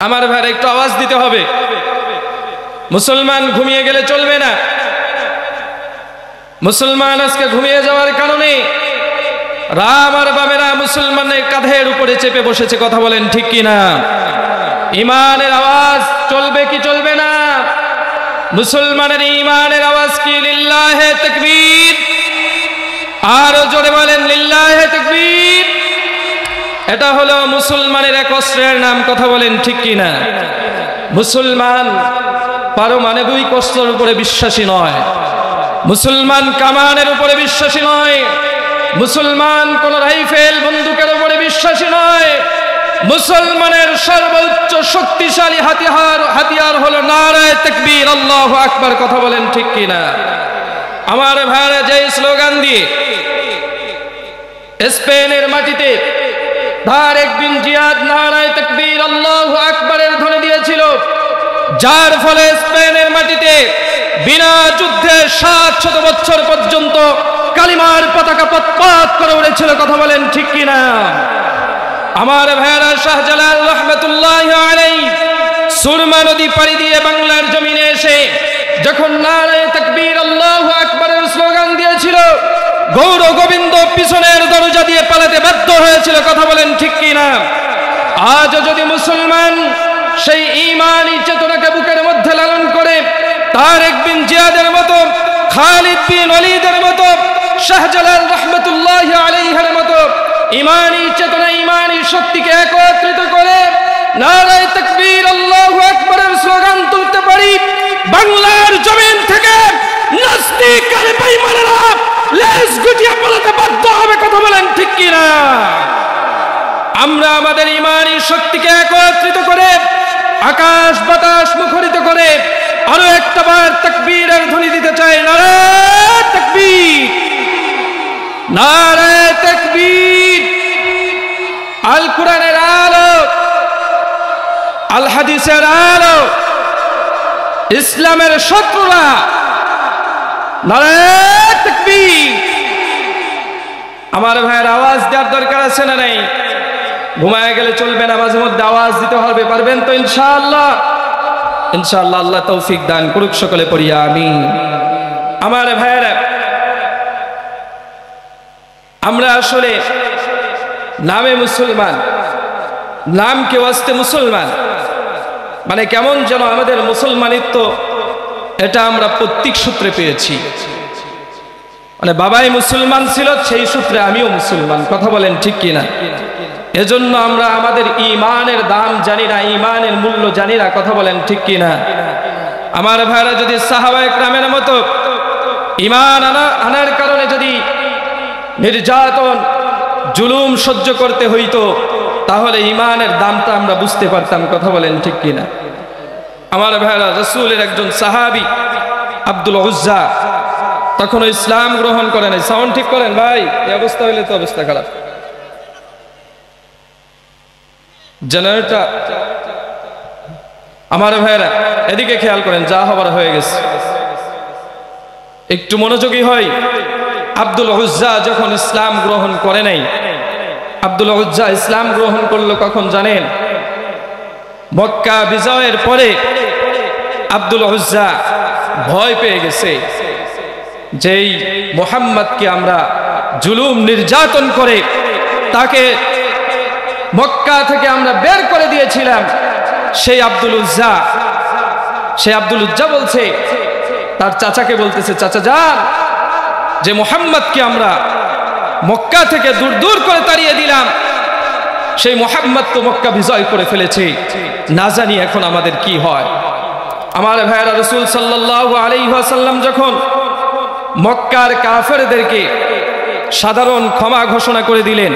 আমার ভাইরা একটু আওয়াজ দিতে হবে। মুসলমান ঘুমিয়ে গেলে চলবে না। মুসলমান আজকে ঘুমিয়ে যাওয়ার কারণে রাম আর বামেরা মুসলমানের কাঁধের উপরে চেপে বসেছে। কথা বলেন ঠিক কি না? ইমানের আওয়াজ চলবে কি চলবে না? মুসলমানের ইমানের আওয়াজ কি? লিল্লাহে তাকবীর। আরো জোরে বলেন লিল্লাহে তাকবীর। এটা হলো মুসলমানের এক অস্ত্রের নাম। কথা বলেন ঠিক কি না? মুসলমান পারমাণবিক অস্ত্রের উপরে বিশ্বাসী নয়, মুসলমান কামানের উপরে বিশ্বাসী নয়, মুসলমান কোন রাইফেল বন্দুকের উপরে বিশ্বাসী নয়। মুসলমানের সর্বোচ্চ শক্তিশালী হাতিয়ার হলো নারায়ে তাকবীর, আল্লাহু আকবার। কথা বলেন ঠিক কি না? আমার ভাইরা যে স্লোগান দিয়ে স্পেনের মাটিতে তারেক বিন জিয়াদ নারায়ে তাকবীর আল্লাহু আকবারের ধ্বনি দিয়েছিল, যার ফলে স্পেনের মাটিতে বিনা যুদ্ধে 700 বছর পর্যন্ত কালিমার পতাকা পতপাত করে উড়েছিল। কথা বলেন ঠিক কি না? আমার ভাইরা শাহজালাল রাহমাতুল্লাহি আলাইহি সুরমা নদী পাড়ি দিয়ে বাংলার জমিনে এসে যখন নারায়ে তাকবীর আল্লাহু আকবারের স্লোগান দিয়েছিল, গৌর গোবিন্দ পিছনের দরজা দিয়ে পালাতে বাধ্য হয়েছিল। কথা বলেন ঠিক কি না? আজও যদি মুসলমান সেই ঈমানী চেতনাকে বুকের মধ্যে লালন করে তারেক বিন জিয়াদের মতো, খালিদ বিন ওয়ালিদের মতো, শাহজালাল রাহমাতুল্লাহি আলাইহির মতো ঈমানী চেতনা, ঈমানী শক্তিকে একত্রিত করে নারায়ে তাকবীর আল্লাহু আকবারের স্লোগান তুলতে পারি, বাংলার জমিন থেকে নাস্তিক আর বেঈমানেরা লেজ গুটিয়ে পালাতে বাধ্য হবে। কথা বলেন ঠিক কি না? আমরা আমাদের ঈমানী শক্তিকে একত্রিত করে আকাশ বাতাস মুখরিত করে আরো একটা বার তাকবীরের ধ্বনি দিতে চাই। নারায়ে তাকবীর, নারায়ে তাকবীর। আল কোরআনের আলো, আল হাদিসের আলো, ইসলামের শত্রুরা নারায়ে তাকবীর। আমার ভাইয়ের আওয়াজ দেওয়ার দরকার আছে না নাই? ঘুমায় গেলে চলবে না, মাঝে মধ্যে আওয়াজ দিতে হবে। পারবেন তো ইনশাআল্লাহ? ইনশাআল্লাহ আল্লাহ তৌফিক দান করুক। সকলে পড়ি আমিন। আমার ভাইয়েরা, আমরা আসলে নামে মুসলমান, নাম কেউ আসতে মুসলমান, মানে কেমন যেন আমাদের মুসলমানিত্ব এটা আমরা প্রত্যেক সূত্রে পেয়েছি। মানে বাবাই মুসলমান ছিল, সেই সূত্রে আমিও মুসলমান। কথা বলেন ঠিক কিনা? এজন্য আমরা আমাদের ঈমানের দাম জানি না, ঈমানের মূল্য জানি না। কথা বলেন ঠিক কিনা? আমার ভাইরা, যদি সাহাবায়ে কেরামের মতো ঈমান আনার কারণে যদি নির্যাতন জুলুম সহ্য করতে হইতো, তাহলে ঈমানের দামটা আমরা বুঝতে পারতাম। কথা বলেন ঠিক কিনা? আমার ভাইরা, রাসূলের একজন সাহাবী আব্দুল উজ্জা তখনও ইসলাম গ্রহণ করে নাই। সাউন্ড ঠিক করেন ভাই, এই অবস্থা হইলে তো অবস্থা খারাপ। জেনারেটর, আমার ভাইরা এদিকে খেয়াল করেন, যা হবার হয়ে গেছে, একটু মনোযোগী হয়। আব্দুল উজ্জা যখন ইসলাম গ্রহণ করে নাই, আব্দুল উজ্জা ইসলাম গ্রহণ করলো কখন জানেন? মক্কা বিজয়ের পরে আব্দুল উজ্জা ভয় পেয়ে গেছে, যেই মুহাম্মদকে আমরা জুলুম নির্যাতন করে তাকে মক্কা থেকে আমরা বের করে দিয়েছিলাম, সেই আব্দুল উজ্জা বলছে তার চাচাকে, বলতেছে, চাচা যান, যে মুহাম্মদকে আমরা মক্কা থেকে দূর দূর করে তাড়িয়ে দিলাম, সেই মুহাম্মদ তো মক্কা বিজয় করে ফেলেছে, না জানি এখন আমাদের কি হয়। আমার ভাইরা, রাসূল সাল্লাল্লাহু আলাইহি ওয়াসাল্লাম যখন মক্কার কাফেরদেরকে সাধারণ ক্ষমা ঘোষণা করে দিলেন,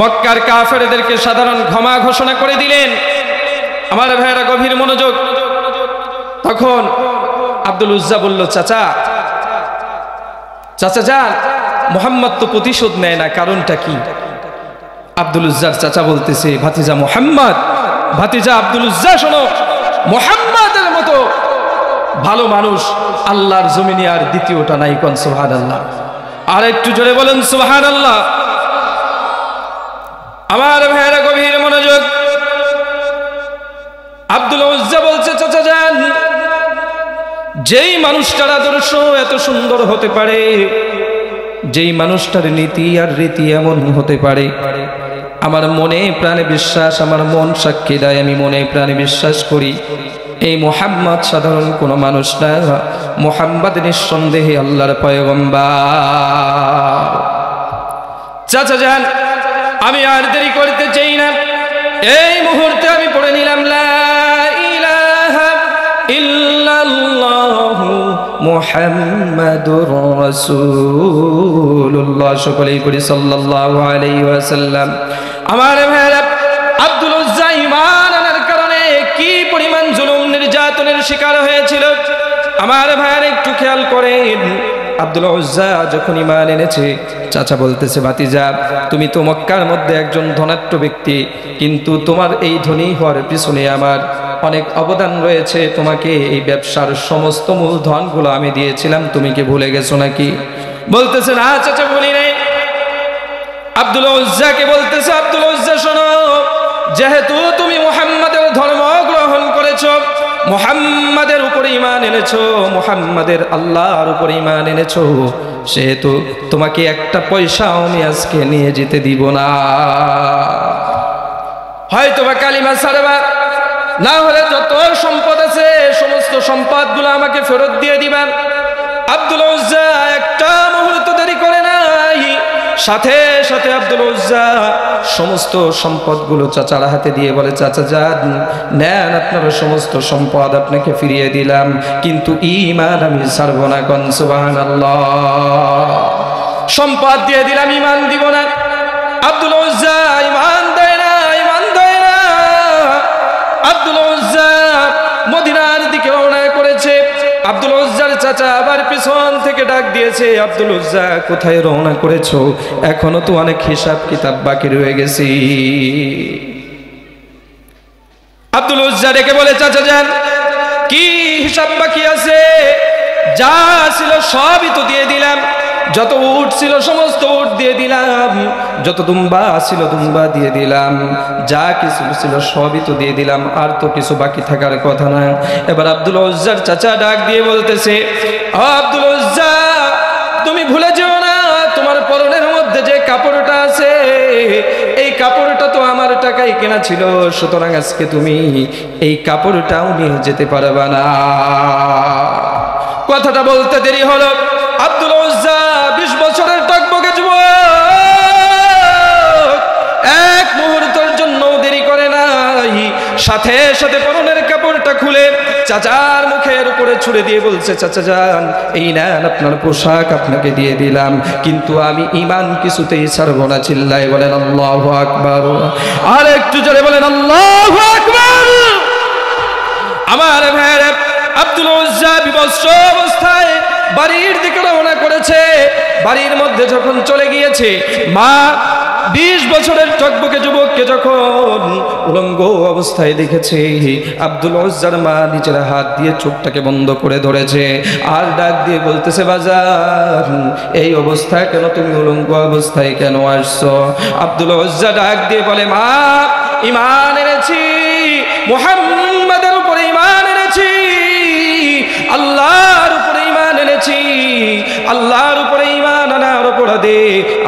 মক্কার কাফেরদেরকে সাধারণ ক্ষমা ঘোষণা করে দিলেন, আমার ভাইরা গভীর মনোযোগ। তখন আব্দুল উজ্জা বলল, চাচা যান, মুহাম্মদ তো প্রতিশোধ নেয় না, কারণটা কি? আব্দুল উজ্জার চাচা বলতেছে, ভাতিজা মুহাম্মদ, ভাতিজা আব্দুল উজ্জা, শোনো, মুহাম্মদের মতো ভালো মানুষ আল্লাহর জমিনে আর দ্বিতীয়টা নাই। কোন সুবহানাল্লাহ? আর একটু জোরে বলেন সুবহানাল্লাহ। আমার ভাইয়েরা গভীর মনোযোগ। আব্দুল উজ্জা বলছে, চাচা যান, যেই মানুষটার আদর্শ এত সুন্দর হতে পারে, যেই মানুষটার নীতি আর রীতি এমন হতে পারে, আমার মনে প্রাণে বিশ্বাস, আমার মন সাক্ষী দেয়, আমি মনে প্রাণে বিশ্বাস করি এই মুহাম্মদ সাধারণ কোনো মানুষ না, মুহাম্মদ নিঃসন্দেহে আল্লাহর পয়গম্বর। চাচা যান, আমি আর দেরি করতে চাই না, এই মুহূর্তে আমি পড়ে নিলাম লা ইলাহা ইল্লাল্লাহু মুহাম্মাদুর রাসূলুল্লাহ। সকলেই পড়ি সাল্লাল্লাহু আলাইহি ওয়াসাল্লাম। আমার ভাইরা, আব্দুল উজ্জা ঈমান আনার কারণে কি পরিমাণ জুলুম নির্যাতনের শিকার হয়েছিল আমার ভাইরা একটু খেয়াল করেন। আব্দুল উজ্জা যখন ঈমান এনেছে, চাচা বলতেছে, ভাতিজা তুমি তো মক্কার মধ্যে একজন ধনাঢ্য ব্যক্তি, কিন্তু তোমার এই ধনী হওয়ার পিছনে আমার অনেক অবদান রয়েছে, তোমাকে এই ব্যবসার সমস্ত মূলধনগুলো আমি দিয়েছিলাম, তুমি কি ভুলে গেছো নাকি? বলতেছে, না চাচা বলি নাই। আব্দুল উজ্জাকে বলতেছে, আব্দুল উজ্জা শোনো, যেহেতু তুমি মুহাম্মাদের ধর্ম গ্রহণ করেছো, মুহাম্মাদের উপর ঈমান এনেছো, মুহাম্মাদের আল্লাহর উপর ঈমান এনেছো, সেহেতু তোমাকে একটা পয়সাও আমি আজকে নিয়ে যেতে দিব না। হয়তো বা কালিমা ছাড়বা, না হলে যত সম্পদ আছে সমস্ত সম্পদগুলো আমাকে ফেরত দিয়ে দিবেন। আব্দুল উজ্জা একটা মুহূর্ত দেরি করে নাই, সাথে সাথে আব্দুল উজ্জা সমস্ত সম্পদগুলো চাচার হাতে দিয়ে বলে, চাচা যান, নেন আপনার সমস্ত সম্পদ, আপনাকে ফিরিয়ে দিলাম, কিন্তু ঈমান আমি ছাড়ব না। কোন সুবহানাল্লাহ। সম্পদ দিয়ে দিলাম, ঈমান দিব না। আব্দুল উজ্জা ঈমান দেয় না, ঈমান দেয় না। আব্দুল উজ্জা মদিনার দিকে রওনা করেছে। আব্দুল উজ্জার চাচা আবার পিছন থেকে ডাক দিয়েছে, আব্দুল উজ্জা কোথায় রওনা করেছো? এখনো তো অনেক হিসাব কিতাব বাকি রয়ে গেছে। আব্দুল উজ্জা ডেকে বলে, চাচা যান, কি হিসাব বাকি আছে? যা ছিল সবই তো দিয়ে দিলাম, যত উট ছিল সমস্ত উট দিয়ে দিলাম, যত দুম্বা ছিল দুম্বা দিয়ে দিলাম, যা কিছু ছিল সবই তো দিয়ে দিলাম, আর তো কিছু বাকি থাকার কথা না। এবার আব্দুল উজ্জার চাচা ডাক দিয়ে বলতেছে, আব্দুল উজ্জা তুমি ভুলে যেও না, তোমার পরনের মধ্যে যে কাপড়টা আছে, এই কাপড়টা তো আমার টাকায় কেনা ছিল, সুতরাং আজকে তুমি এই কাপড়টাও নিয়ে যেতে পারবে না। কথাটা বলতে দেরি হলো। আব্দুল উজ্জা 20 বছরের টকবকে যুবক, এক মুহূর্তের জন্য দেরি করে নাই, সাথে সাথে পরনের কাপড়টা খুলে চাচার মুখের উপরে ছুড়ে দিয়ে বলছে, চাচা যান, এই নেন আপনার পোশাক, আপনাকে দিয়ে দিলাম, কিন্তু আমি ঈমান কিছুতেই ছাড়ব না। চিল্লায় বলেন আল্লাহু আকবার। আর একটু জোরে বলেন আল্লাহু আকবার। আমার ভাইরা, আব্দুল উজ্জা বিবস্ত্র অবস্থায় বাড়ির দিকে রওনা করেছে। বাড়ির মধ্যে যখন চলে গিয়েছে, মা 20 বছরের টকবকে যুবককে যখন উলঙ্গ অবস্থায় দেখেছে, আব্দুল উজ্জার মা নিজের হাত দিয়ে চোখটাকে বন্ধ করে ধরেছে, আর ডাক দিয়ে বলতেছে, বাজার এই অবস্থায় কেন, তুমি উলঙ্গ অবস্থায় কেন আসছো? আব্দুল উজ্জা ডাক দিয়ে বলে, মা ঈমান এনেছি, মুহাম্মাদের উপরে ঈমান এনেছি, আল্লাহর উপরে ঈমান এনেছি। আল্লাহর উপরে ঈমান আনার অপরাধে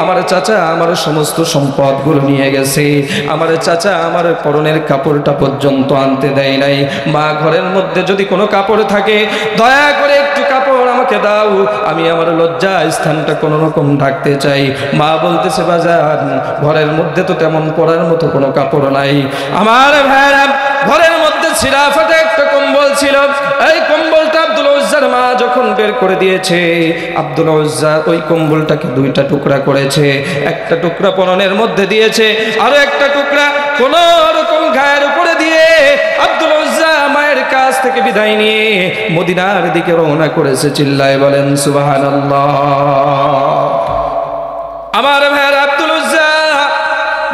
আমার চাচা আমার সমস্ত সম্পদগুলো নিয়ে গেছে। আমার চাচা আমার পরনের কাপড়টা পর্যন্ত আনতে দেয় নাই। মা, ঘরের মধ্যে যদি কোনো কাপড় থাকে দয়া করে একটু কাপড় আমাকে দাও, আমি আমার লজ্জা স্থানটা কোনো রকম ঢাকতে চাই। মা বলতেছে, বাজার ঘরের মধ্যে তো তেমন পরার মতো কোনো কাপড় নাই। আমার ভাইরা, ঘরের মধ্যে ছিঁড়া ফাটা একটা কম্বল ছিল, এই কম্বলটা আব্দুল উজ্জার মা যখন বের করে দিয়েছে, আব্দুল উজ্জা ওই কম্বলটাকে 2টা টুকরা করেছে। একটা টুকরা পরনের মধ্যে দিয়েছে, আরো একটা টুকরা কোন রকম গায়ের উপরে দিয়ে আব্দুল উজ্জা মায়ের কাছ থেকে বিদায় নিয়ে মদিনার দিকে রওনা করেছে। চিল্লায় বলেন সুবহানাল্লাহ। আমার ভাইয়ের, আব্দুল উজ্জা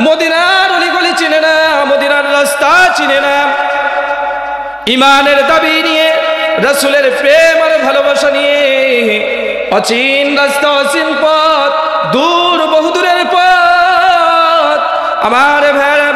মদিনার অলিগলি চিনে না, মদিনার রাস্তা চিনে না। ঈমানের দাবি নিয়ে, রাসূলের প্রেম আর ভালোবাসা নিয়ে অচিন রাস্তা, অচিন পথ, দূর বহুদূরের পথ। আমার ভাইরা,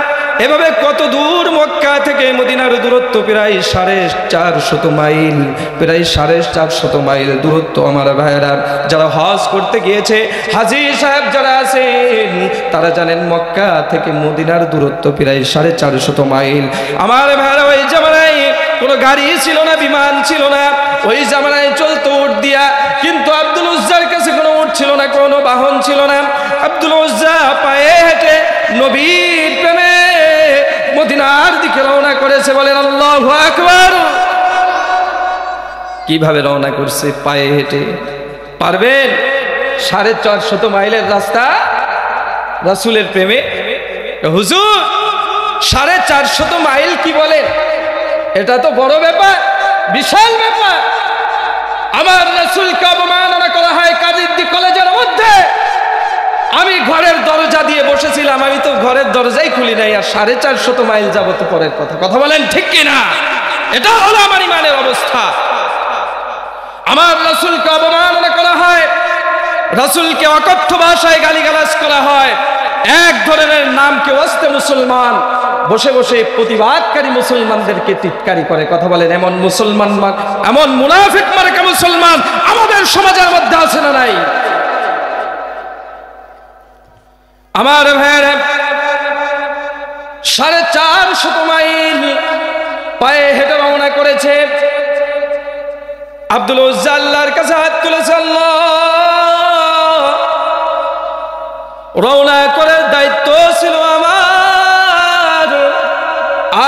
এভাবে কত দূর মক্কা থেকে থেকে মদিনার দূরত্ব প্রায় 450 মাইল, প্রায় 450 মাইল দূরত্ব। আমার ভাইয়েরা, যারা হজ করতে গিয়েছে, হাজী সাহেব যারা আছেন তারা জানেন মক্কা থেকে মদিনার দূরত্ব প্রায় 450 মাইল। আমার ভাইয়েরা, ওই জামানায় কোনো গাড়ি ছিল না, বিমান ছিল না, ওই জামানায় চলতো উট দিয়া। কিন্তু আব্দুল উজ্জার কাছে কোনো উট ছিল না, কোনো বাহন ছিল না। আব্দুল উজ্জা পায়ে হেঁটে নবীর প্রেমে মদিনার দিকে রওনা করেছে। বলেন আল্লাহু আকবার। কিভাবে রওনা করছে? পায়ে হেঁটে। পারবেন 450 মাইলের রাস্তা রাসূলের প্রেমে? হুজুর 450 মাইল কি বলেন? এটা তো বড় ব্যাপার, বিশাল ব্যাপার। আমার রাসূলকে অবমাননা করা হয় কাদিরদি কলেজের মধ্যে। আমি ঘরের দরজা দিয়ে বসেছিলাম, আমি তো ঘরের দরজাই খুলি নাই, আর 450 মাইল যাব তো পরের কথা। কথা বলেন ঠিক কিনা? এটা হলো আমার ইমানের অবস্থা। আমার রাসূলকে অবমাননা করা হয়, রাসূলকে অকথ্য ভাষায় গালিগালাজ করা হয়। এক ধরনের নামকে ওয়াস্তে মুসলমান বসে বসে প্রতিবাদকারী মুসলমানদেরকে টিটকারি করে। কথা বলেন, এমন মুসলমান, এমন মুনাফিক মার্কা মুসলমান আমাদের সমাজের মধ্যে আছে না নাই? আমার ভাইয়েরা, 450 মাইল পায়ে হেঁটে রওনা করেছে। আব্দুল উজ্জা আল্লাহর কাছে হাত তুলেছে, আল্লাহ, রওনা করার দায়িত্ব ছিল আমার,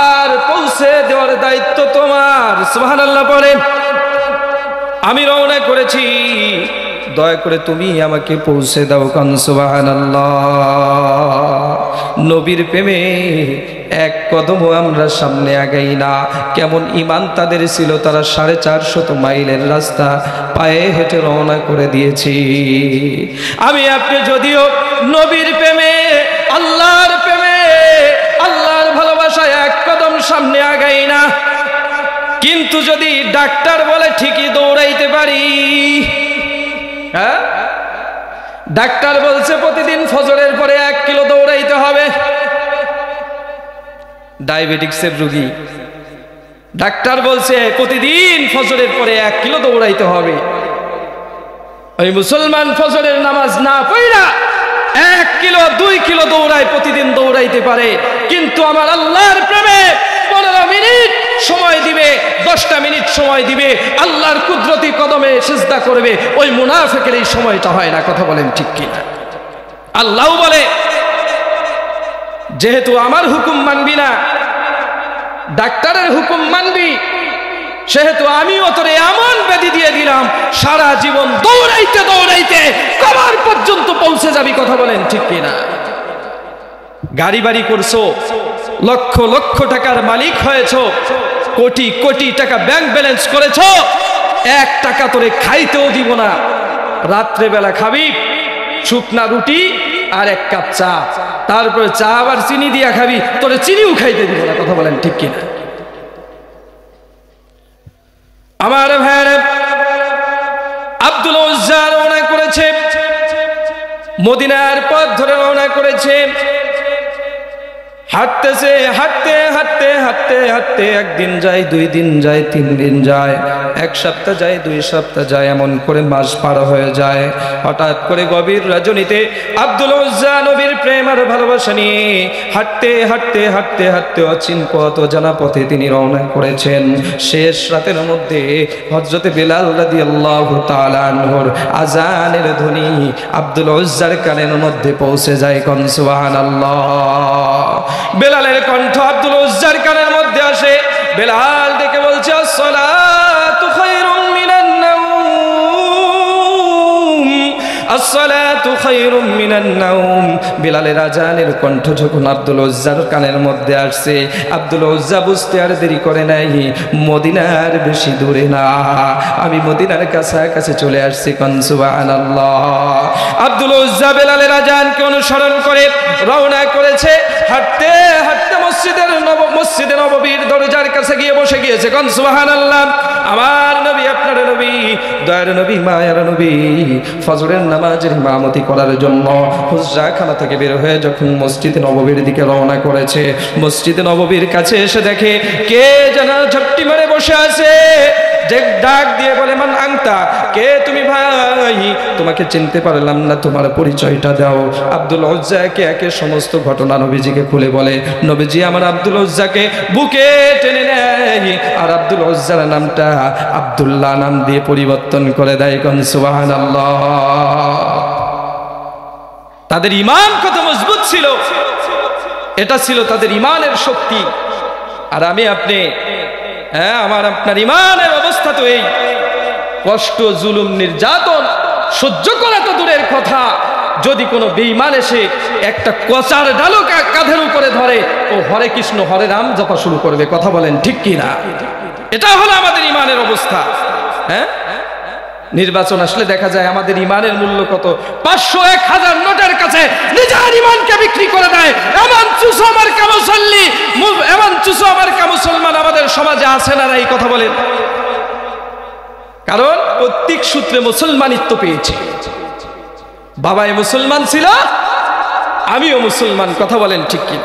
আর পৌঁছে দেওয়ার দায়িত্ব তোমার। সুবহানাল্লাহ পড়ে। আমি রওনা করেছি, দয়া করে তুমি আমাকে পৌঁছে দাও। কান সুবহানাল্লাহ। নবীর প্রেমে এক কদমও আমরা সামনে আগাই না। কেমন ইমান তাদের ছিল, তারা 450 মাইলের রাস্তা পায়ে হেঁটে রওনা করে দিয়েছি। আমি আপনি যদিও নবীর প্রেমে, আল্লাহর প্রেমে, আল্লাহর ভালোবাসায় এক কদম সামনে আগাই না, কিন্তু যদি ডাক্তার বলে ঠিকই দৌড়াইতে পারি। হ্যাঁ, ডাক্তার বলছে প্রতিদিন ফজরের পরে 1 কিলো দৌড়াইতে হবে। ডায়াবেটিক্সের রোগী, ডাক্তার বলছে প্রতিদিন ফজরের পরে 1 কিলো দৌড়াইতে হবে। ওই মুসলমান ফজরের নামাজ না পড়া 1 কিলো 2 কিলো দৌড়ায়, প্রতিদিন দৌড়াইতে পারে। কিন্তু আমার আল্লাহর প্রেমে 15 মিনিট সময় দিবে, 10টা মিনিট সময় দিবে, আল্লাহর কুদরতি কদমে সিজদা করবে। ওই মুনাফিকের এই সময়টা হয় না। কথা বলেন ঠিক কিনা? আল্লাহ বলে, যেহেতু আমার হুকুম মানবি না, ডাক্তারের হুকুম মানবি, সেহেতু আমিও তোরে এমন ব্যাধি দিয়ে দিলাম, সারা জীবন দৌড়াইতে দৌড়াইতে কবর পর্যন্ত পৌঁছে যাবি। কথা বলেন ঠিক কিনা? গাড়ি বাড়ি করছো, লক্ষ লক্ষ টাকার মালিক হয়েছো, কোটি কোটি টাকা ব্যাংক ব্যালেন্স করেছো, 1 টাকা তোরে খাইতেও দিব না। রাত্রে বেলা খাবি শুকনা রুটি আর 1 কাপ চা, তারপরে চা আবার চিনি দিয়া খাবি, তোরে চিনিও খাইতে দিব না। কথা বলেন ঠিক কিনা? আমার ভাইয়েরা, আব্দুল উজ্জা রওনা করেছে, মদিনার পথ ধরে রওনা করেছে। হাঁটতেছে, হাঁটতে হাঁটতে হাঁটতে হাঁটতে 1 দিন যায়, 2 দিন যায়, 3 দিন যায়, 1 সপ্তাহ যায়, 2 সপ্তাহ যায়, এমন করে মাস পার হয়ে যায়। হঠাৎ করে গভীর রজনীতে আব্দুল উজ্জা নবীর প্রেম আর ভালোবাসা নিয়ে হাঁটতে হাঁটতে হাঁটতে হাঁটতে অচিন পথ, অজানা পথে তিনি রওনা করেছেন। শেষ রাতের মধ্যে হযরতে বেলাল রাদিয়াল্লাহু তাআলা আনহুর আযানের ধ্বনি আব্দুল উজ্জার কানের মধ্যে পৌঁছে যায়। কোন সুবহানাল্লাহ। বেলালের কণ্ঠ আব্দুল উজ্জার কানের মধ্যে আসে। বেলাল ডেকে বলছে, আসসালাতু খায়রুম মিনান নাওম, আসসালাতু খায়রুম মিনান নাওম। বেলালের আযানের কণ্ঠ যখন আব্দুল উজ্জার কানের মধ্যে আসছে, আব্দুল উজ্জা বুঝতে আর দেরি করে নাই, মদিনার বেশি দূরে না, আমি মদিনার কাছাকাছি চলে আসছি। কোন সুবহানাল্লাহ। আব্দুল উজ্জা বেলালের আযানকে অনুসরণ করে রওনা করেছে। হাঁটতে হাঁটতে মসজিদে নববীর দরজার কাছে গিয়ে বসে গিয়েছে। কোন সুবহানাল্লাহ। আমার নবী, আপনার নবী, দয়ার নবী, মায়ের নবী ফজরের নামাজের ইমামতি করার জন্য হুজরাখানা থেকে বের হয়ে যখন মসজিদে নববীর দিকে রওনা করেছে, মসজিদে নববীর কাছে এসে দেখে কে যেন ঝপটি মারে বসে আছে। যে ডাক দিয়ে বলে, মান আনতা, কে তুমি ভাই? তোমাকে চিনতে পারলাম না, তোমার পরিচয়টা দাও। আব্দুল উজ্জা একে একে সমস্ত ঘটনা নবীজিকে খুলে বলে। নবীজি আমার আব্দুল উজ্জাকে বুকে টেনে নেয় আর আব্দুল উজ্জার নামটা আব্দুল্লাহ নাম দিয়ে পরিবর্তন করে দেয়। কোন সুবহানাল্লাহ। তাদের ঈমান কত মজবুত ছিল, এটা ছিল তাদের ঈমানের শক্তি। আর আমি আপনি, হ্যাঁ, আমার আপনার ঈমানের অবস্থা তো এই, কষ্ট, জুলুম, নির্যাতন সহ্য করা তো দূরের কথা, যদি কোনো বেঈমান এসে একটা কচার ডালও কাঁধের উপরে ধরে, ও হরে কৃষ্ণ হরে রাম জপা শুরু করবে। কথা বলেন ঠিক কি না? এটা হলো আমাদের ঈমানের অবস্থা। হ্যাঁ, নির্বাচন আসলে দেখা যায় আমাদের ঈমানের মূল্য কত, 500-1000 নোটের কাছে নিজের ঈমানকে বিক্রি করে দেয়। এমন চুসো আমার কামুসল্লি, এমন চুসো আমার কামুসলমান আমাদের সমাজে আছে না নাই? কথা বলেন। কারণ প্রত্যেক সূত্রে মুসলমানিত্ব পেয়েছে। বাবাই মুসলমান ছিল, আমিও মুসলমান। কথা বলেন ঠিক কি?